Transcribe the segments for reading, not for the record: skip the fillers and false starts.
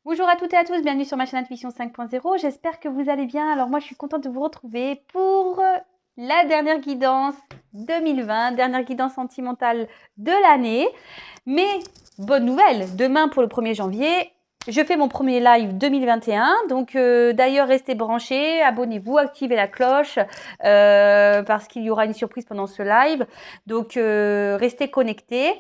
Bonjour à toutes et à tous, bienvenue sur ma chaîne Intuition 5.0. J'espère que vous allez bien. Alors moi, je suis contente de vous retrouver pour la dernière guidance 2020, dernière guidance sentimentale de l'année. Mais bonne nouvelle, demain pour le 1er janvier, je fais mon premier live 2021. Donc d'ailleurs, restez branchés, abonnez-vous, activez la cloche parce qu'il y aura une surprise pendant ce live. Donc restez connectés.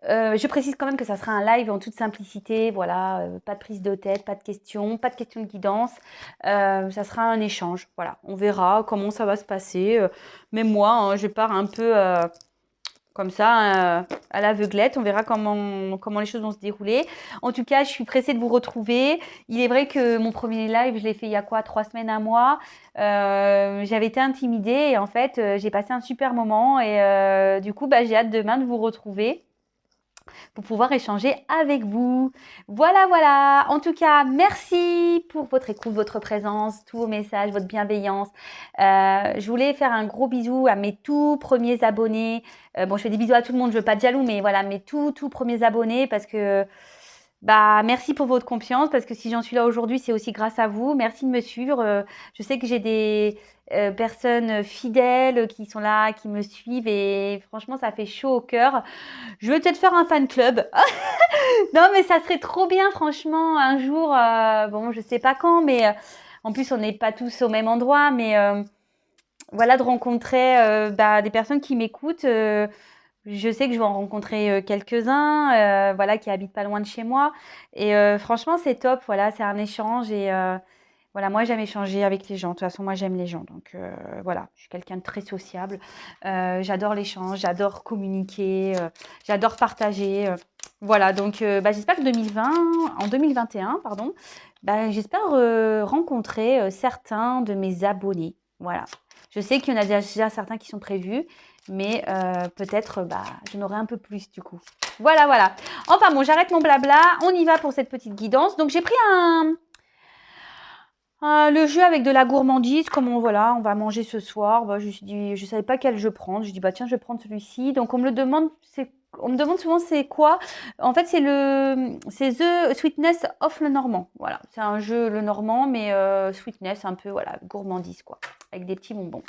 Je précise quand même que ça sera un live en toute simplicité, voilà, pas de prise de tête, pas de questions de guidance, ça sera un échange, voilà, on verra comment ça va se passer, même moi, hein, je pars un peu comme ça, à l'aveuglette, on verra comment les choses vont se dérouler. En tout cas, je suis pressée de vous retrouver. Il est vrai que mon premier live, je l'ai fait il y a quoi, 3 semaines, un mois. J'avais été intimidée et en fait, j'ai passé un super moment et du coup, j'ai hâte demain de vous retrouver pour pouvoir échanger avec vous. Voilà, voilà. En tout cas, merci pour votre écoute, votre présence, tous vos messages, votre bienveillance. Je voulais faire un gros bisou à mes tout premiers abonnés. Bon, je fais des bisous à tout le monde, je veux pas de jaloux, mais voilà, mes tout premiers abonnés parce que merci pour votre confiance parce que si j'en suis là aujourd'hui, c'est aussi grâce à vous. Merci de me suivre. Je sais que j'ai des personnes fidèles qui sont là, qui me suivent et franchement, ça fait chaud au cœur. Je vais peut-être faire un fan club. Non, mais ça serait trop bien, franchement, un jour. Bon, je sais pas quand, mais en plus, on n'est pas tous au même endroit, mais voilà, de rencontrer des personnes qui m'écoutent. Je sais que je vais en rencontrer quelques-uns, voilà, qui habitent pas loin de chez moi. Et franchement, c'est top. Voilà, c'est un échange et voilà, moi j'aime échanger avec les gens. De toute façon, moi j'aime les gens. Donc voilà, je suis quelqu'un de très sociable. J'adore l'échange, j'adore communiquer, j'adore partager. Voilà, donc j'espère que en 2021, pardon, j'espère rencontrer certains de mes abonnés. Voilà. Je sais qu'il y en a déjà certains qui sont prévus, mais peut-être j'en aurai un peu plus du coup. Voilà, voilà. Enfin bon, j'arrête mon blabla. On y va pour cette petite guidance. Donc j'ai pris le jeu avec de la gourmandise, comme on va manger ce soir. Je me suis dit, je savais pas quel jeu prendre. Je dis tiens, je vais prendre celui-ci. Donc on me demande souvent c'est quoi. En fait, c'est The Sweetness of le Normand. Voilà, c'est un jeu le Normand, mais sweetness un peu voilà gourmandise quoi, avec des petits bonbons.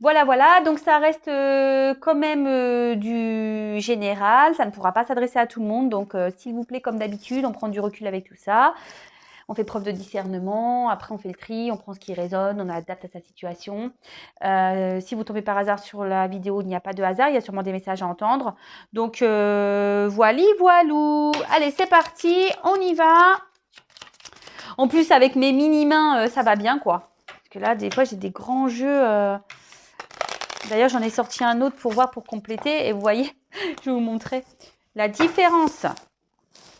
Voilà, voilà. Donc ça reste quand même du général. Ça ne pourra pas s'adresser à tout le monde. Donc s'il vous plaît, comme d'habitude, on prend du recul avec tout ça. On fait preuve de discernement, après on fait le tri, on prend ce qui résonne, on adapte à sa situation. Si vous tombez par hasard sur la vidéo, il n'y a pas de hasard, il y a sûrement des messages à entendre. Donc voilou. Allez, c'est parti, on y va. En plus, avec mes mini-mains, ça va bien, quoi. Parce que là, des fois, j'ai des grands jeux. D'ailleurs, j'en ai sorti un autre pour voir, pour compléter. Et vous voyez, je vais vous montrer la différence.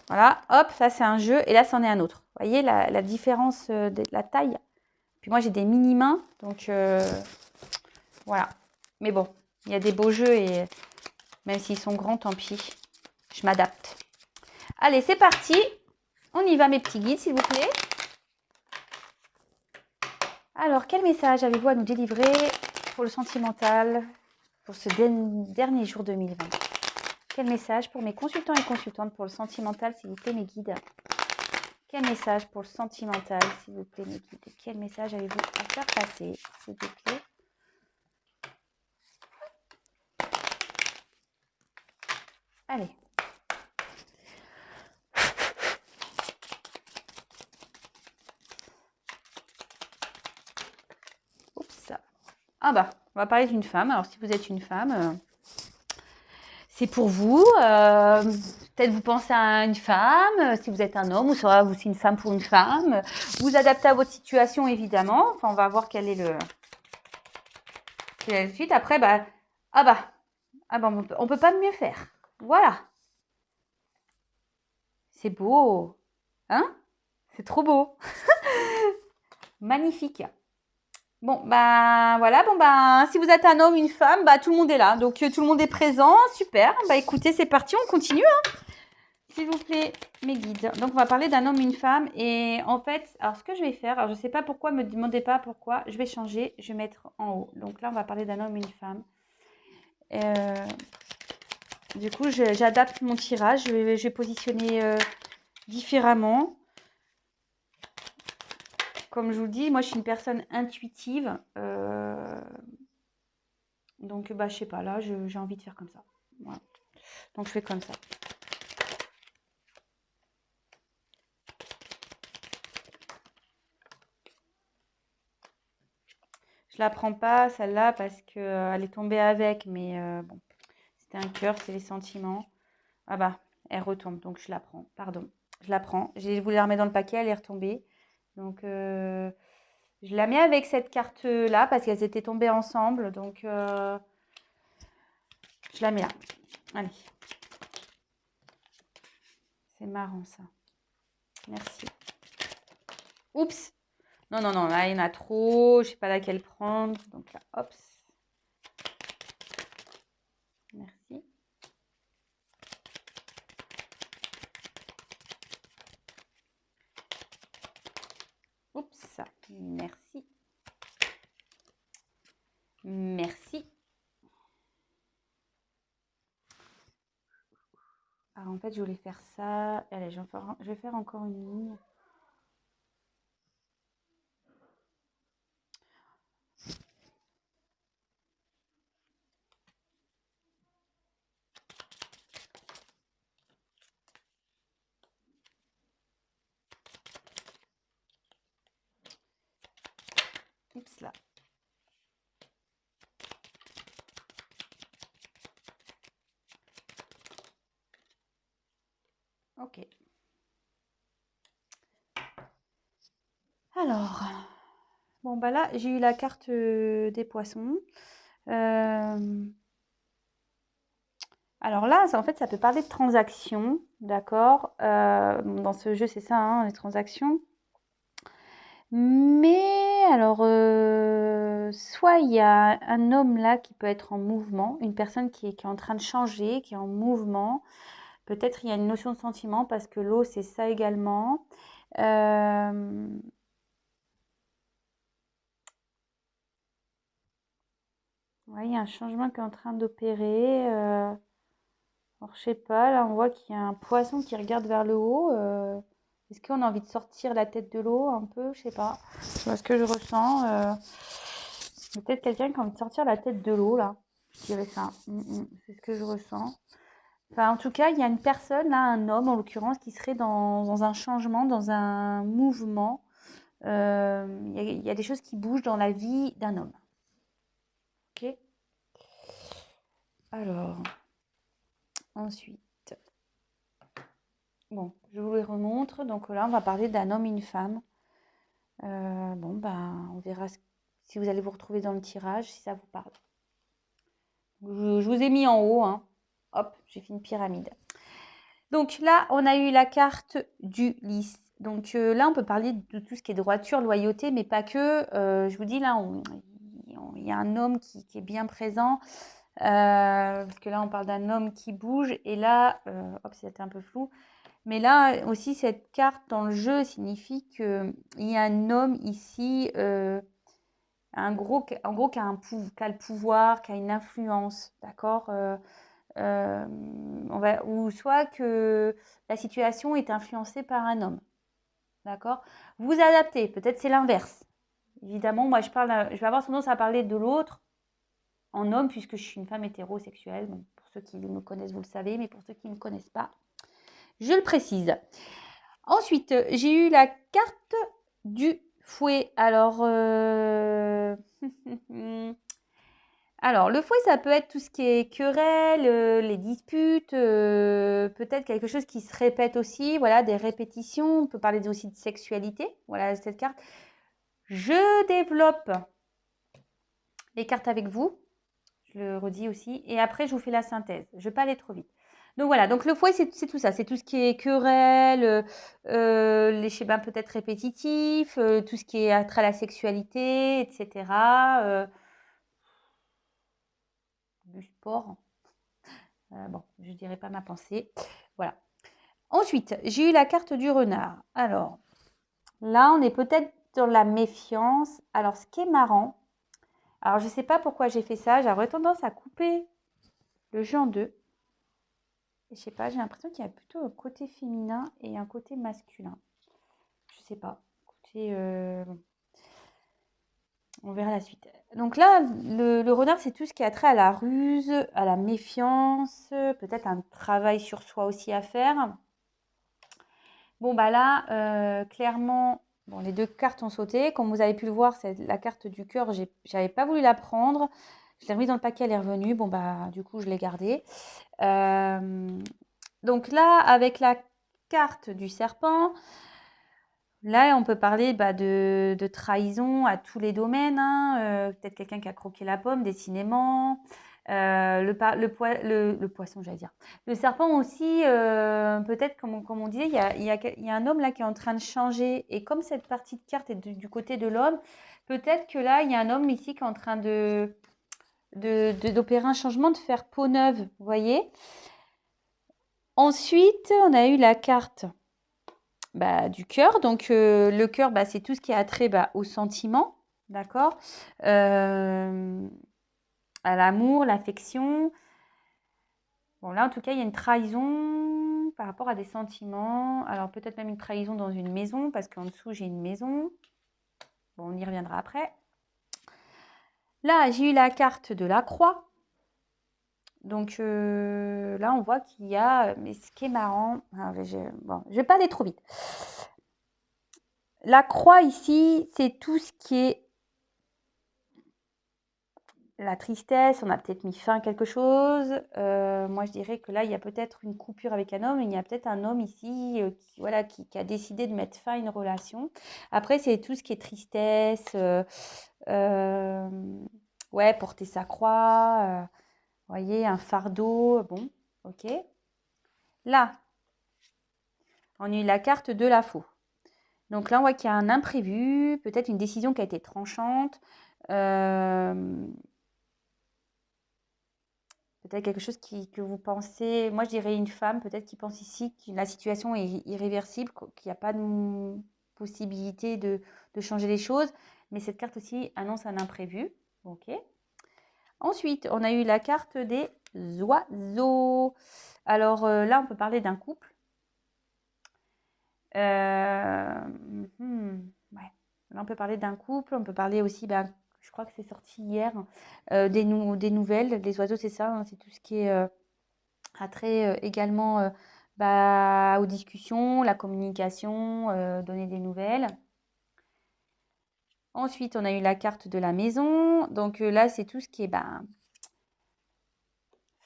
Voilà, hop, ça c'est un jeu et là c'en est un autre. Vous voyez la différence de la taille. Puis moi j'ai des mini-mains, donc voilà. Mais bon, il y a des beaux jeux et même s'ils sont grands, tant pis. Je m'adapte. Allez, c'est parti. On y va mes petits guides, s'il vous plaît. Alors, quel message avez-vous à nous délivrer pour le sentimental, pour ce dernier jour 2020 ? Quel message pour mes consultants et consultantes pour le sentimental, s'il vous plaît, mes guides ? Quel message pour le sentimental, s'il vous plaît, mes guides ? Quel message avez-vous à faire passer, s'il vous plaît ? Allez. Oups. Ah on va parler d'une femme. Alors, si vous êtes une femme, c'est pour vous. Peut-être vous pensez à une femme. Si vous êtes un homme, ou sera vous une femme pour une femme. Vous adaptez à votre situation, évidemment. Enfin, on va voir quelle est la suite. Après, on peut pas mieux faire. Voilà. C'est beau. Hein ? C'est trop beau. Magnifique. Bon, voilà. Si vous êtes un homme, une femme, tout le monde est là. Donc, tout le monde est présent. Super. Écoutez, c'est parti. On continue. Hein. S'il vous plaît, mes guides. Donc, on va parler d'un homme, une femme. Et en fait, alors, ce que je vais faire, alors, je ne sais pas pourquoi, me demandez pas pourquoi. Je vais changer. Je vais mettre en haut. Donc, là, on va parler d'un homme, une femme. Du coup, j'adapte mon tirage. Je vais positionner différemment. comme je vous le dis, moi, je suis une personne intuitive. Donc, bah, je sais pas, là, j'ai envie de faire comme ça. Voilà. Donc, je fais comme ça. Je la prends pas, celle-là, parce qu'elle est tombée avec. Mais bon, c'était un cœur, c'est les sentiments. Ah bah, elle retombe, donc je la prends. Pardon, je la prends. J'ai voulu la remettre dans le paquet, elle est retombée. Donc, je la mets avec cette carte-là, parce qu'elles étaient tombées ensemble. Donc, je la mets là. Allez. C'est marrant, ça. Merci. Oups. Non, non, non, là, il y en a trop. Je sais pas laquelle prendre. Donc là, hop. Merci. Oups. Merci. Merci. Alors, en fait, je voulais faire ça. Allez, je vais faire encore une ligne. Oups là. Ok. Alors, bon, bah là, j'ai eu la carte des poissons. Alors là, en fait, ça peut parler de transactions, d'accord? Dans ce jeu, c'est ça, hein, les transactions. Mais alors, soit il y a un homme là qui peut être en mouvement, une personne qui est en train de changer, qui est en mouvement. Peut-être il y a une notion de sentiment parce que l'eau, c'est ça également. Ouais, il y a un changement qui est en train d'opérer. Alors, je sais pas, là, on voit qu'il y a un poisson qui regarde vers le haut. Est-ce qu'on a envie de sortir la tête de l'eau un peu? Je sais pas. Je vois ce que je ressens. Peut-être quelqu'un qui a envie de sortir la tête de l'eau, là. Je dirais ça. C'est ce que je ressens. Enfin, en tout cas, il y a une personne, là, un homme en l'occurrence, qui serait dans un changement, dans un mouvement. Il y a des choses qui bougent dans la vie d'un homme. Ok? Alors, ensuite. Bon, je vous les remontre. Donc là, on va parler d'un homme et une femme. Bon, ben, on verra si vous allez vous retrouver dans le tirage, si ça vous parle. Je vous ai mis en haut, hein. Hop, j'ai fait une pyramide. Donc là, on a eu la carte du lys. Donc là, on peut parler de tout ce qui est droiture, loyauté, mais pas que. Je vous dis, là, il y a un homme qui est bien présent. Parce que là, on parle d'un homme qui bouge. Et là, hop, c'était un peu flou. Mais là aussi, cette carte dans le jeu signifie qu'il y a un homme ici, en gros, qui a le pouvoir, qui a une influence, d'accord? Ou soit que la situation est influencée par un homme, d'accord? Vous adaptez, peut-être c'est l'inverse. Évidemment, moi je vais avoir tendance à parler de l'autre en homme, puisque je suis une femme hétérosexuelle. Bon, pour ceux qui me connaissent, vous le savez, mais pour ceux qui ne me connaissent pas, je le précise. Ensuite, j'ai eu la carte du fouet. Alors, alors, le fouet, ça peut être tout ce qui est querelle, les disputes, peut-être quelque chose qui se répète aussi, voilà, des répétitions. On peut parler aussi de sexualité. Voilà, cette carte. Je développe les cartes avec vous. Je le redis aussi. Et après, je vous fais la synthèse. Je ne vais pas aller trop vite. Donc voilà, donc le fouet, c'est tout ça. C'est tout ce qui est querelle, les schémas peut-être répétitifs, tout ce qui est attrait à la sexualité, etc. Du sport. Bon, je ne dirai pas ma pensée. Voilà. Ensuite, j'ai eu la carte du renard. Alors, là, on est peut-être dans la méfiance. Alors, ce qui est marrant, alors je ne sais pas pourquoi j'ai fait ça. J'aurais tendance à couper le jeu en deux. Je sais pas, j'ai l'impression qu'il y a plutôt un côté féminin et un côté masculin. Je sais pas. bon, on verra la suite. Donc là, le renard, c'est tout ce qui a trait à la ruse, à la méfiance, peut-être un travail sur soi aussi à faire. Bon, bah là, clairement, bon, les deux cartes ont sauté. Comme vous avez pu le voir, c'est la carte du cœur, j'avais pas voulu la prendre. Je l'ai remise dans le paquet, elle est revenue. Bon, bah, du coup, je l'ai gardée. Donc là, avec la carte du serpent, là, on peut parler de trahison à tous les domaines, hein. Peut-être quelqu'un qui a croqué la pomme, décidément. Le poisson, j'allais dire. Le serpent aussi, peut-être, comme on disait, il y a un homme là qui est en train de changer. Et comme cette partie de carte est du côté de l'homme, peut-être que là, il y a un homme ici qui est en train d'opérer un changement, de faire peau neuve, vous voyez. Ensuite, on a eu la carte du cœur. Donc, le cœur, c'est tout ce qui a trait au sentiment, d'accord, à l'amour, l'affection. Bon, là, en tout cas, il y a une trahison par rapport à des sentiments. Alors, peut-être même une trahison dans une maison, parce qu'en dessous, j'ai une maison. Bon, on y reviendra après. Là, j'ai eu la carte de la croix. Donc, là, on voit qu'il y a... Mais ce qui est marrant... je ne vais pas aller trop vite. La croix, ici, c'est tout ce qui est la tristesse. On a peut-être mis fin à quelque chose. Moi, je dirais que là, il y a peut-être une coupure avec un homme. Il y a peut-être un homme ici qui a décidé de mettre fin à une relation. Après, c'est tout ce qui est tristesse. Ouais, porter sa croix. Vous voyez, un fardeau. Bon, ok. Là, on a eu la carte de la faux. Donc là, on voit qu'il y a un imprévu, peut-être une décision qui a été tranchante, peut-être quelque chose que vous pensez, moi je dirais une femme, peut-être qui pense ici que la situation est irréversible, qu'il n'y a pas de possibilité de changer les choses, mais cette carte aussi annonce un imprévu. Ok. Ensuite, on a eu la carte des oiseaux. Alors là, on peut parler d'un couple. Ouais. Là, on peut parler d'un couple, on peut parler aussi, je crois que c'est sorti hier, des nouvelles. Les oiseaux, c'est ça, hein, c'est tout ce qui est attrait également aux discussions, la communication, donner des nouvelles. Ensuite, on a eu la carte de la maison. Donc là, c'est tout ce qui est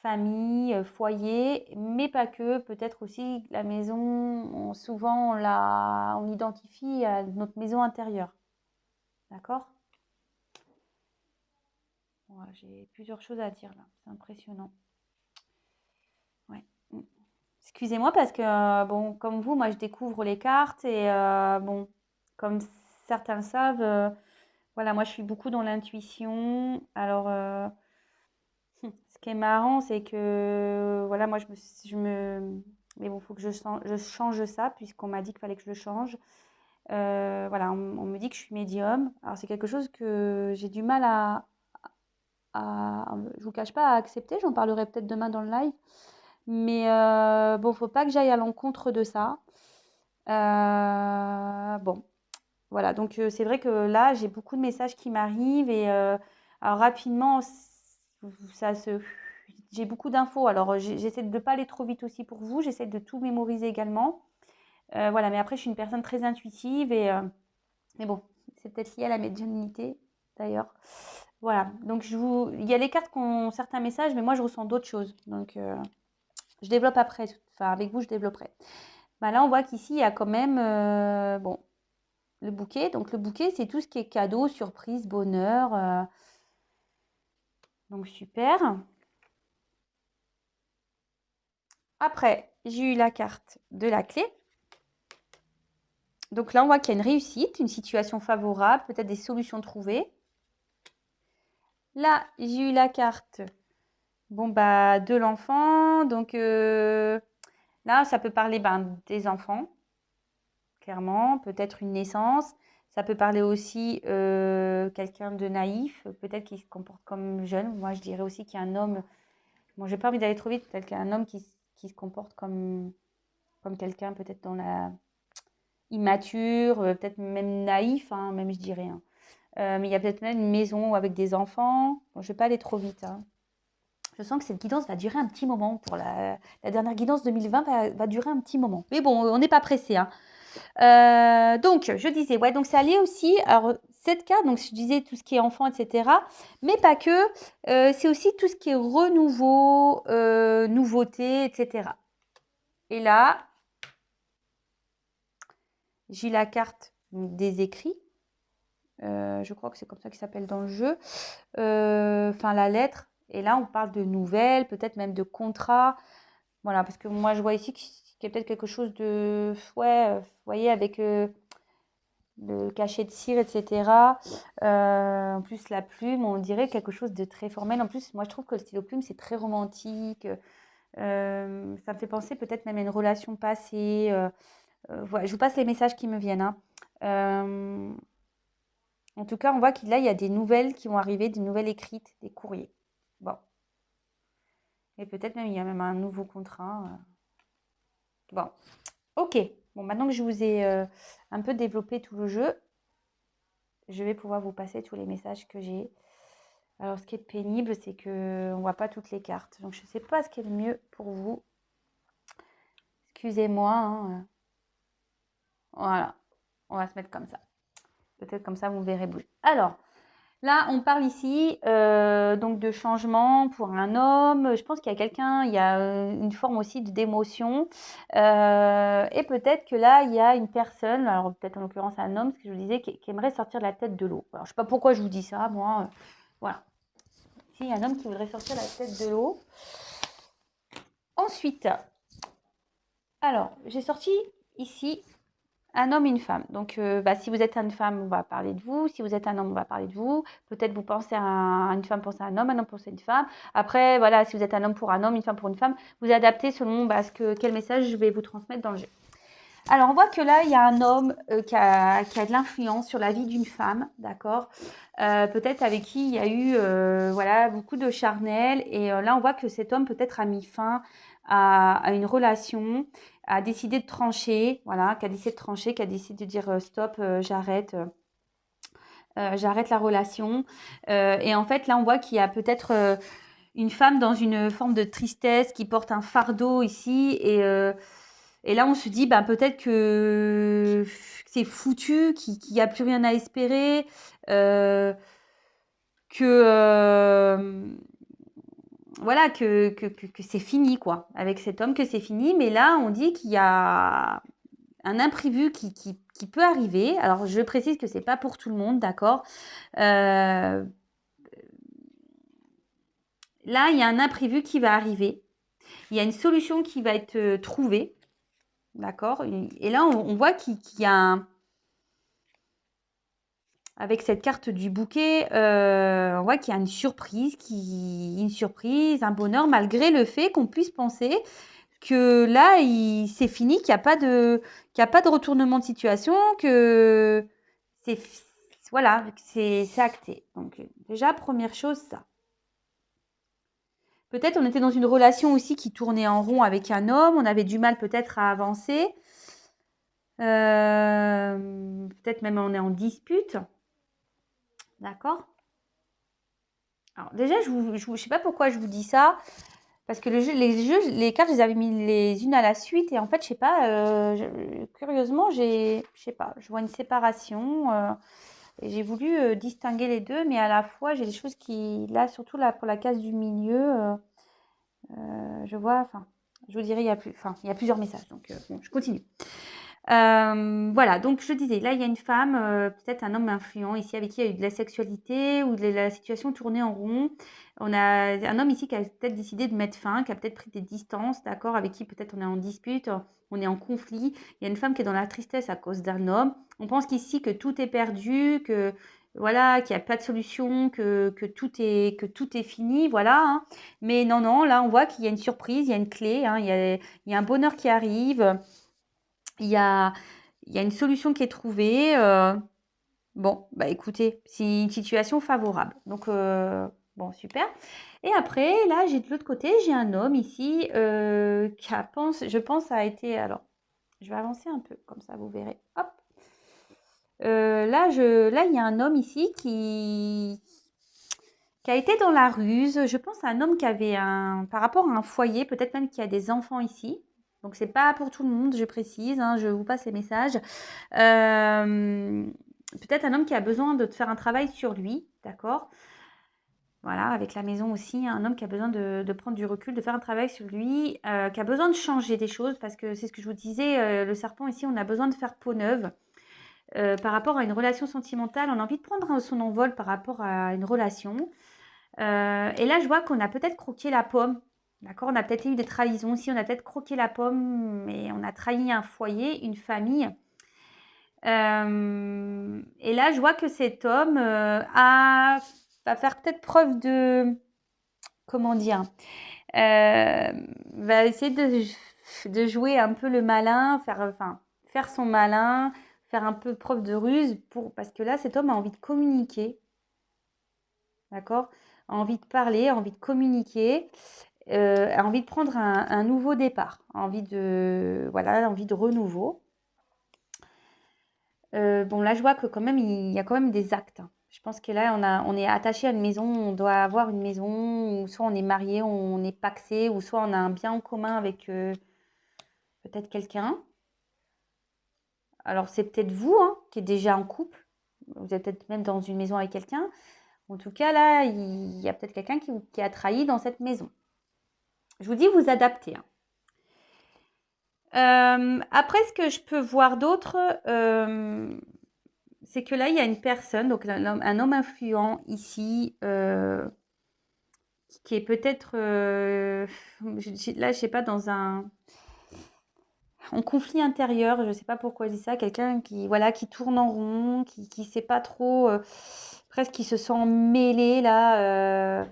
famille, foyer, mais pas que. Peut-être aussi la maison, souvent on l'identifie à notre maison intérieure. D'accord? Voilà, j'ai plusieurs choses à dire là, c'est impressionnant. Ouais. Excusez-moi parce que, bon, comme vous, moi je découvre les cartes et bon, comme certains le savent, voilà, moi je suis beaucoup dans l'intuition. Alors, ce qui est marrant, c'est que, voilà, moi mais bon, il faut que je change ça puisqu'on m'a dit qu'il fallait que je le change. Voilà, on me dit que je suis médium. Alors, c'est quelque chose que j'ai du mal je vous cache pas, à accepter. J'en parlerai peut-être demain dans le live. Mais bon, faut pas que j'aille à l'encontre de ça. Bon, voilà. Donc, c'est vrai que là, j'ai beaucoup de messages qui m'arrivent et alors rapidement, j'ai beaucoup d'infos. Alors, j'essaie de ne pas aller trop vite aussi pour vous. J'essaie de tout mémoriser également. Voilà, mais après, je suis une personne très intuitive mais bon, c'est peut-être lié à la médiumnité d'ailleurs. Voilà, donc il y a les cartes qui ont certains messages, mais moi je ressens d'autres choses. Donc je développe après, enfin avec vous je développerai. Là on voit qu'ici il y a quand même bon, le bouquet. Donc le bouquet c'est tout ce qui est cadeau, surprise, bonheur. Donc super. Après j'ai eu la carte de la clé. Donc là on voit qu'il y a une réussite, une situation favorable, peut-être des solutions trouvées. Là j'ai eu la carte de l'enfant. Donc là, ça peut parler des enfants, clairement, peut-être une naissance. Ça peut parler aussi quelqu'un de naïf, peut-être qui se comporte comme jeune. Moi, je dirais aussi qu'il y a un homme, bon, j'ai pas envie d'aller trop vite, peut-être qu'il y a un homme qui se comporte comme quelqu'un peut-être dans la immature, peut-être même naïf, hein, même je dirais. Hein. Mais il y a peut-être même une maison avec des enfants. Bon, je ne vais pas aller trop vite. Hein. Je sens que cette guidance va durer un petit moment. Pour la dernière guidance 2020 va durer un petit moment. Mais bon, on n'est pas pressé. Hein. Donc, je disais, ouais, donc ça allait aussi. Alors, cette carte, donc je disais tout ce qui est enfant, etc. Mais pas que. C'est aussi tout ce qui est renouveau, nouveauté, etc. Et là, j'ai la carte des écrits. Je crois que c'est comme ça qu'il s'appelle dans le jeu. Enfin, la lettre. Et là, on parle de nouvelles, peut-être même de contrats. Voilà, parce que moi, je vois ici qu'il y a peut-être quelque chose de... Ouais, vous voyez, avec le cachet de cire, etc. En plus, la plume, on dirait quelque chose de très formel. En plus, moi, je trouve que le stylo plume, c'est très romantique. Ça me fait penser peut-être même à une relation passée. Voilà, je vous passe les messages qui me viennent. Hein. En tout cas, on voit qu'il là, il y a des nouvelles qui vont arriver, des nouvelles écrites, des courriers. Bon. Et peut-être même, il y a même un nouveau contrat. Bon. Ok. Bon, maintenant que je vous ai un peu développé tout le jeu, je vais pouvoir vous passer tous les messages que j'ai. Alors, ce qui est pénible, c'est qu'on ne voit pas toutes les cartes. Donc, je ne sais pas ce qui est le mieux pour vous. Excusez-moi. Hein. Voilà. On va se mettre comme ça. Peut-être comme ça, vous verrez bouger. Alors, là, on parle ici donc de changement pour un homme. Je pense qu'il y a quelqu'un, il y a une forme aussi d'émotion. Et peut-être que là, il y a une personne, alors peut-être en l'occurrence un homme, ce que je vous disais, qui aimerait sortir de la tête de l'eau. Alors, je ne sais pas pourquoi je vous dis ça, moi. Voilà. Il y a un homme qui voudrait sortir la tête de l'eau. Ensuite, alors, j'ai sorti ici un homme et une femme. Donc, si vous êtes une femme, on va parler de vous. Si vous êtes un homme, on va parler de vous. Peut-être vous pensez à une femme, pensez à un homme pense à une femme. Après, voilà, si vous êtes un homme pour un homme, une femme pour une femme, vous adaptez selon quel message je vais vous transmettre dans le jeu. Alors, on voit que là, il y a un homme qui a de l'influence sur la vie d'une femme, d'accord peut-être avec qui il y a eu voilà, beaucoup de charnel. Et là, on voit que cet homme peut-être a mis fin à une relation, a décidé de trancher, voilà, qui a décidé de trancher, qui a décidé de dire stop, j'arrête. J'arrête la relation. Et en fait, là, on voit qu'il y a peut-être une femme dans une forme de tristesse qui porte un fardeau ici. Et là, on se dit, peut-être que c'est foutu, qu'il n'y a plus rien à espérer, voilà, que c'est fini, quoi, avec cet homme, que c'est fini. Mais là, on dit qu'il y a un imprévu qui peut arriver. Alors, je précise que c'est pas pour tout le monde, d'accord là, il y a un imprévu qui va arriver. Il y a une solution qui va être trouvée. D'accord et là, on voit qu'il y a avec cette carte du bouquet, on voit qu'il y a une surprise, un bonheur, malgré le fait qu'on puisse penser que là, c'est fini, qu'il n'y a pas de retournement de situation, que c'est voilà, c'est acté. Donc déjà, première chose, ça. Peut-être on était dans une relation aussi qui tournait en rond avec un homme, on avait du mal peut-être à avancer. Peut-être même on est en dispute. D'accord? Alors déjà, je ne sais pas pourquoi je vous dis ça. Parce que les cartes, je les avais mis les unes à la suite. Et en fait, je sais pas, curieusement, je sais pas, je vois une séparation. Et j'ai voulu distinguer les deux. Mais à la fois, j'ai des choses qui, là, surtout là, pour la case du milieu, je vois, enfin, je vous dirai, il y a plusieurs messages. Donc, bon, je continue. Voilà, donc je disais, là, il y a une femme, peut-être un homme influent ici, avec qui il y a eu de la sexualité ou de la situation tournée en rond. On a un homme ici qui a peut-être décidé de mettre fin, qui a peut-être pris des distances, d'accord, avec qui peut-être on est en dispute, on est en conflit. Il y a une femme qui est dans la tristesse à cause d'un homme. On pense qu'ici que tout est perdu, que voilà, qu'il n'y a pas de solution, que tout est fini, voilà. Hein. Mais non, non, là, on voit qu'il y a une surprise, il y a une clé, hein, il y a un bonheur qui arrive. Il y a une solution qui est trouvée. Bon, écoutez, c'est une situation favorable. Donc, bon, super. Et après, là, j'ai de l'autre côté, j'ai un homme ici je pense, a été... Alors, Je vais avancer un peu, comme ça vous verrez. Hop. Là, il y a un homme ici qui a été dans la ruse. Je pense à un homme qui avait par rapport à un foyer, peut-être même qui a des enfants ici. Donc, c'est pas pour tout le monde, je précise, hein, je vous passe les messages. Peut-être un homme qui a besoin de faire un travail sur lui, d'accord? Voilà, avec la maison aussi, un homme qui a besoin de prendre du recul, de faire un travail sur lui, qui a besoin de changer des choses, parce que c'est ce que je vous disais, le serpent ici, on a besoin de faire peau neuve. Par rapport à une relation sentimentale, on a envie de prendre son envol par rapport à une relation. Et là, je vois qu'on a peut-être croqué la pomme. D'accord? On a peut-être eu des trahisons ici, on a peut-être croqué la pomme et on a trahi un foyer, une famille. Et là, je vois que cet homme va faire peut-être preuve de, comment dire, va essayer de jouer un peu le malin, faire son malin, faire un peu preuve de ruse parce que là, cet homme a envie de communiquer, d'accord? A envie de parler, a envie de communiquer, a envie de prendre un nouveau départ, envie de renouveau. Bon, là, je vois que quand même, il y a quand même des actes, hein. Je pense que là, on est attaché à une maison, on doit avoir une maison, ou soit on est marié, on est pacsé, ou soit on a un bien en commun avec peut-être quelqu'un. Alors, c'est peut-être vous, hein, qui êtes déjà en couple. Vous êtes peut-être même dans une maison avec quelqu'un. En tout cas, là, il y a peut-être quelqu'un qui a trahi dans cette maison. Je vous dis, vous adaptez, hein. Après, ce que je peux voir d'autre, c'est que là, il y a une personne, donc un homme influent ici, qui est peut-être, là, je sais pas, en conflit intérieur, je ne sais pas pourquoi je dis ça, quelqu'un qui tourne en rond, qui sait pas trop, presque qui se sent mêlé là.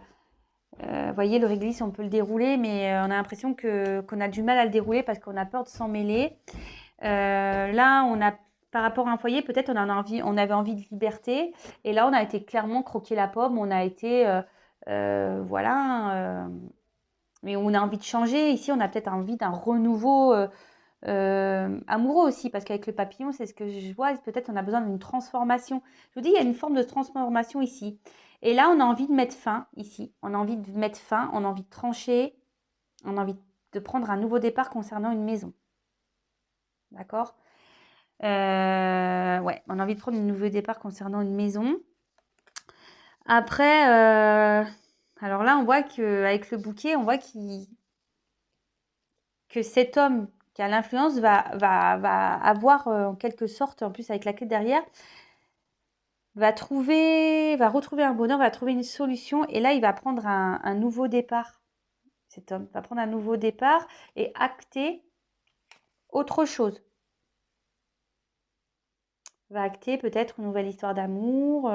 Vous voyez, le réglisse, on peut le dérouler, mais on a l'impression qu'on a du mal à le dérouler parce qu'on a peur de s'en mêler. Là, par rapport à un foyer, peut-être on avait envie de liberté, et là, on a été clairement croquer la pomme, on a été, voilà, mais on a envie de changer. Ici, on a peut-être envie d'un renouveau amoureux aussi, parce qu'avec le papillon, c'est ce que je vois, peut-être on a besoin d'une transformation. Je vous dis, il y a une forme de transformation ici. Et là, on a envie de mettre fin ici. On a envie de mettre fin, on a envie de trancher, on a envie de prendre un nouveau départ concernant une maison. D'accord? Ouais, on a envie de prendre un nouveau départ concernant une maison. Après, alors là, on voit qu'avec le bouquet, on voit que cet homme qui a l'influence va avoir en quelque sorte, en plus avec la clé derrière, va retrouver un bonheur, va trouver une solution, et là, il va prendre un nouveau départ. Cet homme va prendre un nouveau départ et acter autre chose. Va acter peut-être une nouvelle histoire d'amour,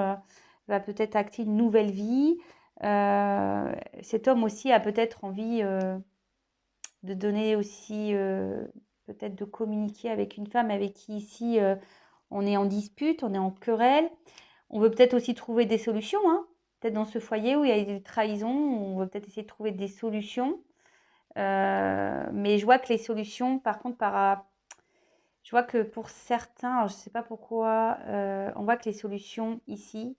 va peut-être acter une nouvelle vie. Cet homme aussi a peut-être envie de donner aussi, peut-être de communiquer avec une femme avec qui ici on est en dispute, on est en querelle. On veut peut-être aussi trouver des solutions, hein. Peut-être dans ce foyer où il y a des trahisons, on veut peut-être essayer de trouver des solutions. Mais je vois que les solutions, par contre, je vois que pour certains, alors je ne sais pas pourquoi, on voit que les solutions ici,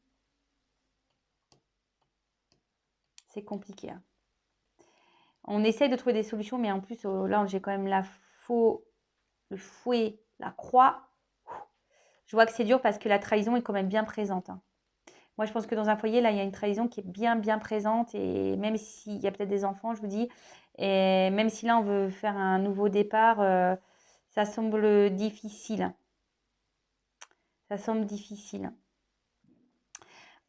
c'est compliqué, hein. On essaie de trouver des solutions, mais en plus, là, j'ai quand même le fouet, la croix. Je vois que c'est dur parce que la trahison est quand même bien présente, hein. Moi, je pense que dans un foyer, là, il y a une trahison qui est bien, bien présente. Et même s'il y a peut-être des enfants, je vous dis, et même si là, on veut faire un nouveau départ, ça semble difficile. Ça semble difficile.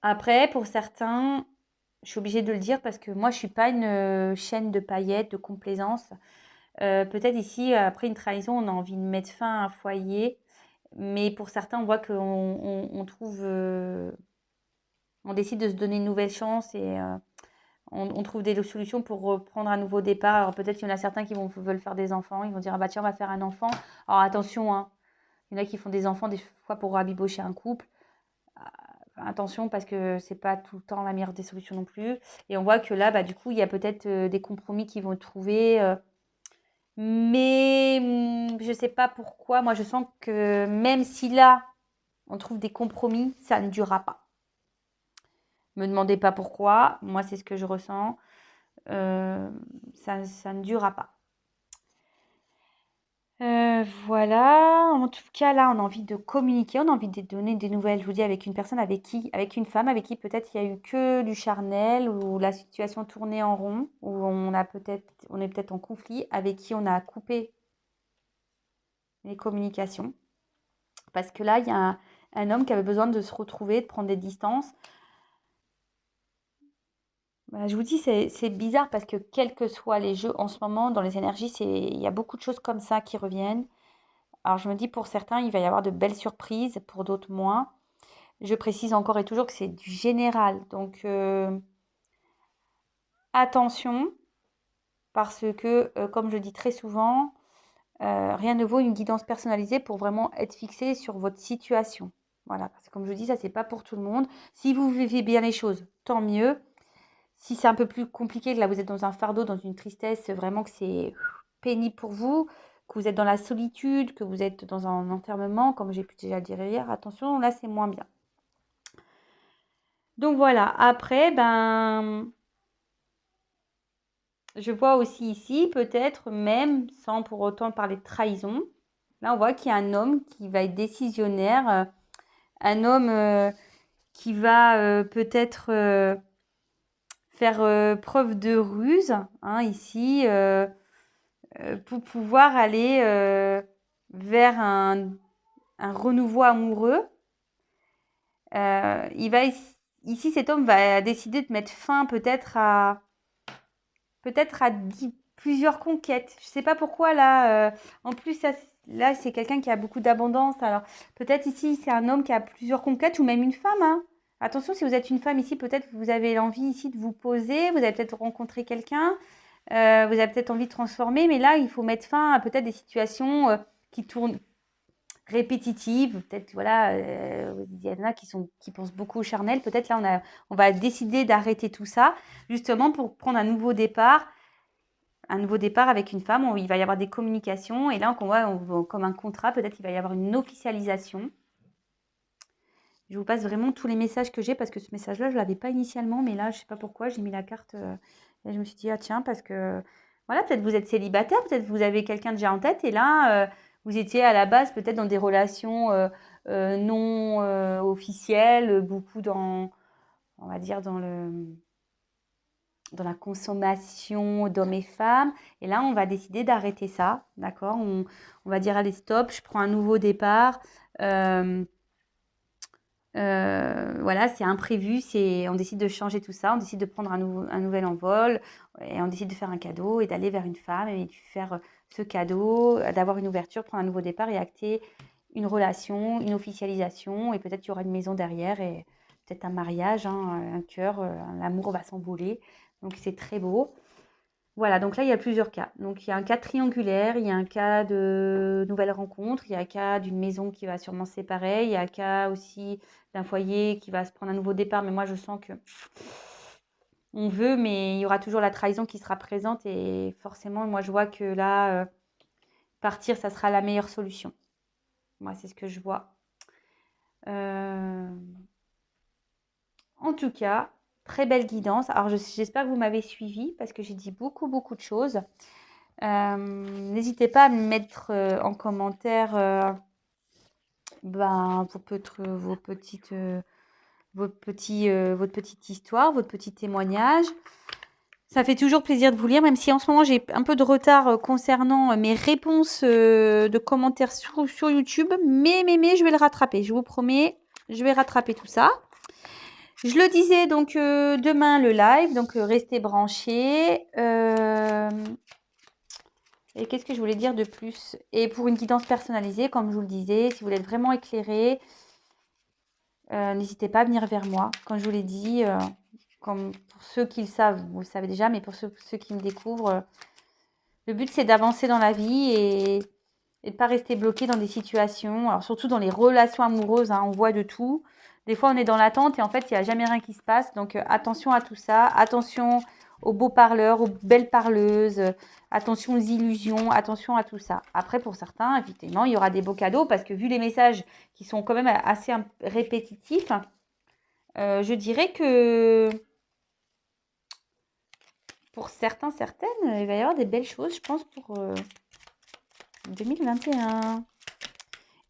Après, pour certains, je suis obligée de le dire parce que moi, je ne suis pas une chaîne de paillettes, de complaisance. Peut-être ici, après une trahison, on a envie de mettre fin à un foyer. Mais pour certains, on voit qu'on trouve... on décide de se donner une nouvelle chance et on trouve des solutions pour reprendre un nouveau départ. Alors peut-être qu'il y en a certains qui veulent faire des enfants. Ils vont dire, ah bah tiens, on va faire un enfant. Alors attention, hein, il y en a qui font des enfants des fois pour rabibocher un couple. Attention parce que c'est pas tout le temps la meilleure des solutions non plus. Et on voit que là, bah, du coup, il y a peut-être des compromis qui vont être trouvés. Mais je ne sais pas pourquoi. Moi, je sens que même si là, on trouve des compromis, ça ne durera pas. Me demandez pas pourquoi. Moi, c'est ce que je ressens. Ça ne durera pas. Voilà, en tout cas là on a envie de communiquer, on a envie de donner des nouvelles, je vous dis avec une personne avec une femme avec qui peut-être il y a eu que du charnel ou la situation tournait en rond, ou on est peut-être en conflit, avec qui on a coupé les communications. Parce que là il y a un homme qui avait besoin de se retrouver, de prendre des distances. Je vous dis, c'est bizarre parce que quels que soient les jeux en ce moment, dans les énergies, il y a beaucoup de choses comme ça qui reviennent. Alors je me dis pour certains, il va y avoir de belles surprises, pour d'autres moins. Je précise encore et toujours que c'est du général. Donc attention, parce que comme je dis très souvent, rien ne vaut une guidance personnalisée pour vraiment être fixé sur votre situation. Voilà, parce que comme je dis, ça c'est pas pour tout le monde. Si vous vivez bien les choses, tant mieux. Si c'est un peu plus compliqué, que là vous êtes dans un fardeau, dans une tristesse, vraiment que c'est pénible pour vous, que vous êtes dans la solitude, que vous êtes dans un enfermement, comme j'ai pu déjà le dire hier, attention, là c'est moins bien. Donc voilà, après, je vois aussi ici, peut-être même, sans pour autant parler de trahison, là on voit qu'il y a un homme qui va être décisionnaire, un homme qui va peut-être faire preuve de ruse, hein, ici, pour pouvoir aller vers un renouveau amoureux. Ici, cet homme va décider de mettre fin peut-être à plusieurs conquêtes. Je ne sais pas pourquoi là. En plus, là, c'est quelqu'un qui a beaucoup d'abondance. Alors, peut-être ici, c'est un homme qui a plusieurs conquêtes ou même une femme, hein. Attention, si vous êtes une femme ici, peut-être vous avez l'envie ici de vous poser. Vous avez peut-être rencontré quelqu'un. Vous avez peut-être envie de transformer. Mais là, il faut mettre fin à peut-être des situations qui tournent répétitives. Peut-être, voilà, il y en a qui pensent beaucoup au charnel. Peut-être là, on va décider d'arrêter tout ça, justement pour prendre un nouveau départ avec une femme. Il va y avoir des communications. Et là, on voit comme un contrat, peut-être il va y avoir une officialisation. Je vous passe vraiment tous les messages que j'ai parce que ce message-là, je ne l'avais pas initialement. Mais là, je ne sais pas pourquoi, j'ai mis la carte et je me suis dit, ah tiens, parce que voilà, peut-être vous êtes célibataire, peut-être vous avez quelqu'un déjà en tête. Et là, vous étiez à la base peut-être dans des relations non officielles, beaucoup on va dire, dans la consommation d'hommes et femmes. Et là, on va décider d'arrêter ça, d'accord, on va dire, allez, stop, je prends un nouveau départ. Voilà, c'est imprévu, on décide de changer tout ça, on décide de prendre un nouvel envol, et on décide de faire un cadeau et d'aller vers une femme et de faire ce cadeau, d'avoir une ouverture, prendre un nouveau départ et acter une relation, une officialisation, et peut-être qu'il y aura une maison derrière et peut-être un mariage, hein, un cœur, l'amour va s'envoler. Donc c'est très beau. Voilà, donc là, il y a plusieurs cas. Donc il y a un cas triangulaire, il y a un cas de nouvelle rencontre, il y a un cas d'une maison qui va sûrement se séparer, il y a un cas aussi d'un foyer qui va se prendre un nouveau départ, mais moi je sens que on veut, mais il y aura toujours la trahison qui sera présente et forcément, moi je vois que là, partir, ça sera la meilleure solution. Moi, c'est ce que je vois. En tout cas, très belle guidance. Alors, j'espère que vous m'avez suivi parce que j'ai dit beaucoup, beaucoup de choses. N'hésitez pas à me mettre en commentaire votre petite histoire, votre petit témoignage. Ça fait toujours plaisir de vous lire, même si en ce moment j'ai un peu de retard concernant mes réponses de commentaires sur YouTube. Mais je vais le rattraper, je vous promets, je vais rattraper tout ça. Je le disais, donc demain le live, donc restez branchés. Et qu'est-ce que je voulais dire de plus? Et pour une guidance personnalisée, comme je vous le disais, si vous voulez être vraiment éclairé, n'hésitez pas à venir vers moi. Comme je vous l'ai dit, comme pour ceux qui le savent, vous le savez déjà, mais pour ceux qui me découvrent, le but c'est d'avancer dans la vie et de ne pas rester bloqué dans des situations. Alors surtout dans les relations amoureuses, hein, on voit de tout. Des fois on est dans l'attente et en fait il n'y a jamais rien qui se passe. Donc attention à tout ça. Attention aux beaux parleurs, aux belles parleuses. Attention aux illusions, attention à tout ça. Après, pour certains, effectivement, il y aura des beaux cadeaux parce que vu les messages qui sont quand même assez répétitifs, je dirais que pour certains, certaines, il va y avoir des belles choses, je pense, pour 2021.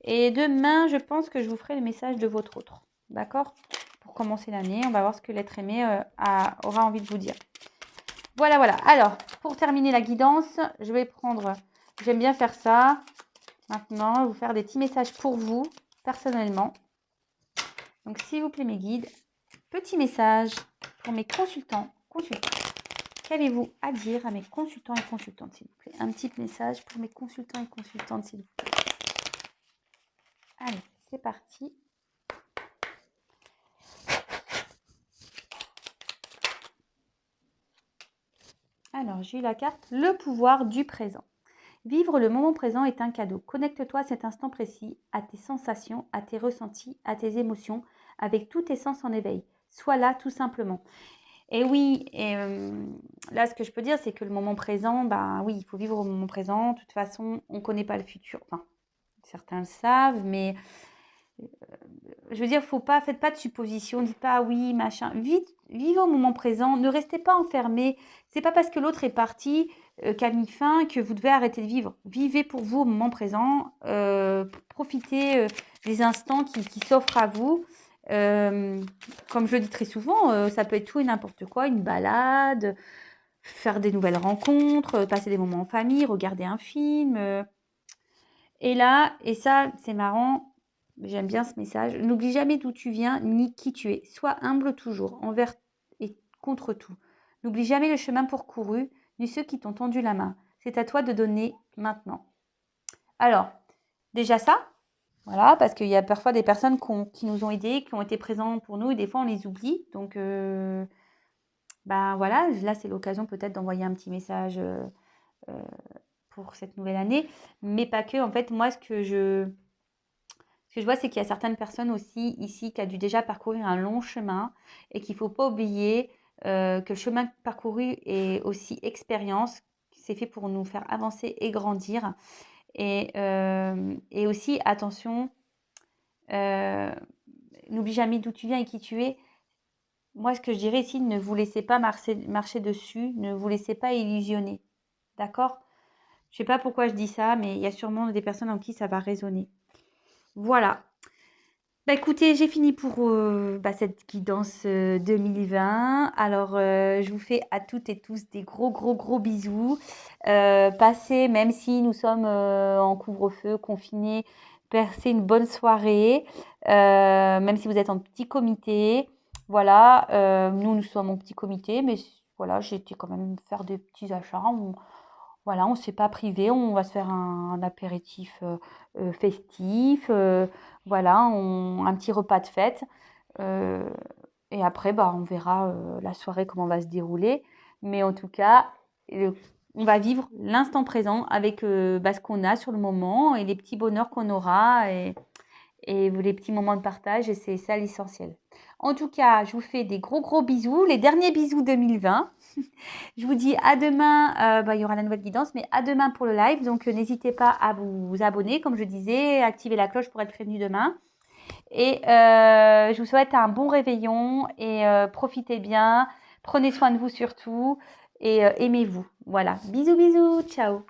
Et demain, je pense que je vous ferai le message de votre autre. D'accord? Pour commencer l'année, on va voir ce que l'être aimé aura envie de vous dire. Voilà, voilà. Alors, pour terminer la guidance, je vais prendre... J'aime bien faire ça. Maintenant, vous faire des petits messages pour vous, personnellement. Donc, s'il vous plaît, mes guides, petit message pour mes consultants. Qu'avez-vous à dire à mes consultants et consultantes, s'il vous plaît? Un petit message pour mes consultants et consultantes, s'il vous plaît. Allez, c'est parti. Alors, j'ai eu la carte « Le pouvoir du présent ». Vivre le moment présent est un cadeau. Connecte-toi à cet instant précis, à tes sensations, à tes ressentis, à tes émotions, avec tous tes sens en éveil. Sois là tout simplement. Et oui, là, ce que je peux dire, c'est que le moment présent, ben oui, il faut vivre au moment présent. De toute façon, on ne connaît pas le futur. Enfin, certains le savent, mais je veux dire, faites pas de suppositions. Dites pas oui, machin. Vivez au moment présent. Ne restez pas enfermés. C'est pas parce que l'autre est parti qu'a mis fin que vous devez arrêter de vivre. Vivez pour vous au moment présent. Profitez des instants qui s'offrent à vous. Comme je le dis très souvent, ça peut être tout et n'importe quoi, une balade, faire des nouvelles rencontres, passer des moments en famille, regarder un film. Et là, et ça, c'est marrant, j'aime bien ce message, n'oublie jamais d'où tu viens ni qui tu es. Sois humble toujours, envers et contre tout. N'oublie jamais le chemin parcouru, ni ceux qui t'ont tendu la main. C'est à toi de donner maintenant. Alors, déjà ça, voilà, parce qu'il y a parfois des personnes qui nous ont aidés, qui ont été présents pour nous, et des fois on les oublie. Donc, ben voilà, là c'est l'occasion peut-être d'envoyer un petit message pour cette nouvelle année, mais pas que. En fait, moi, ce que je vois, c'est qu'il y a certaines personnes aussi ici qui ont dû déjà parcourir un long chemin et qu'il ne faut pas oublier que le chemin parcouru est aussi expérience, c'est fait pour nous faire avancer et grandir. Et aussi, attention, n'oublie jamais d'où tu viens et qui tu es. Moi, ce que je dirais ici, ne vous laissez pas marcher dessus, ne vous laissez pas illusionner. D'accord? Je ne sais pas pourquoi je dis ça, mais il y a sûrement des personnes en qui ça va résonner. Voilà. Bah écoutez, j'ai fini pour cette guidance 2020. Alors, je vous fais à toutes et tous des gros bisous. Passez, même si nous sommes en couvre-feu, confinés, passez une bonne soirée, même si vous êtes en petit comité. Voilà, nous sommes en petit comité, mais voilà, j'ai été quand même faire des petits achats. Voilà, on ne s'est pas privé, on va se faire un apéritif festif, voilà, un petit repas de fête. Et après, bah, on verra la soirée comment va se dérouler. Mais en tout cas, on va vivre l'instant présent avec ce qu'on a sur le moment et les petits bonheurs qu'on aura et les petits moments de partage. Et c'est ça l'essentiel. En tout cas, je vous fais des gros bisous, les derniers bisous 2020. Je vous dis à demain, il y aura la nouvelle guidance, mais à demain pour le live. Donc, n'hésitez pas à vous abonner, comme je disais, activer la cloche pour être prévenu demain. Et je vous souhaite un bon réveillon et profitez bien. Prenez soin de vous surtout et aimez-vous. Voilà, bisous, ciao.